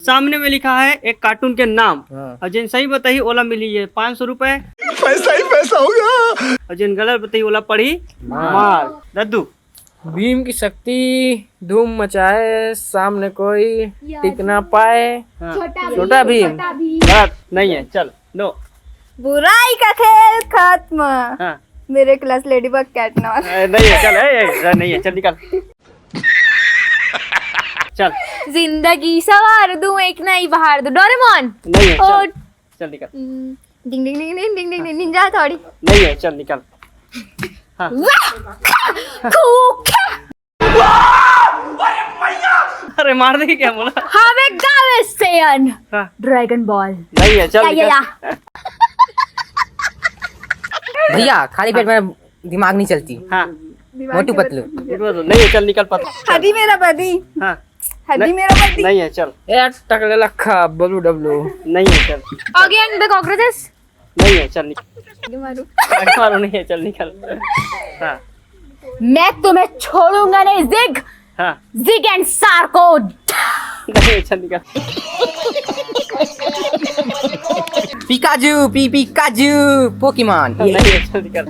सामने में लिखा है एक कार्टून के नाम हाँ। और जिन सही बताई ओला मिली है 500 रुपए, पैसा ही पैसा होगा। और जिन गलत बताई ओला पड़ी मार। दद्दू भीम की शक्ति धूम मचाए, सामने कोई टिक ना पाए। हाँ। छोटा भीम। गलत नहीं है, चल नो। बुराई का खेल खत्म। हाँ मेरे क्लास लेडीबग कैटनॉल। नहीं है, चल नहीं है, चल निकल चल। जिंदगी सवार दूं एक नई बहार दूं। डोरेमोन। नहीं है, और चल चल निकल। डिंग डिंग डिंग डिंग डिंग डिंग निंजा थोड़ी। नहीं है, चल निकल। हाँ अरे मार दे क्या बोला? हवे गावे सेयन हाँ। Dragon ball. नहीं है, चल या निकल। भैया खाली पेट में दिमाग नहीं चलती। हाँ मोटू पतलू। नहीं है, चल निकल पता। हदी मेरा बदी। हाँ हदी मेरा बदी। नहीं है, चल। ए टकले लखा बलू डब्लू। नहीं है, चल। Again the cockroaches. नहीं है, चल निकल। मारू। मारो नहीं है, चल निकल। हाँ मैं तुम्हें छोड़ूंगा नहीं जिग। हाँ जिग एंड सार्को। नहीं है, चल निकल। Pikachu Pikachu Pokemon. नहीं है, चल निकल।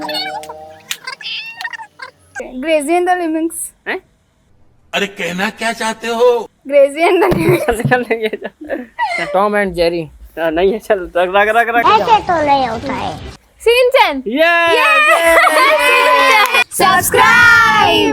Grizzy and the Lemmings. हैं? अरे कहना क्या चाहते हो? Grizzy and the Lemmings. चल निकल, नहीं है, चल। Tom and Jerry. हाँ, नहीं है, चल रख रख रख रख। ऐसे तो नहीं होता है। सिंचन। ये सब्सक्राइब।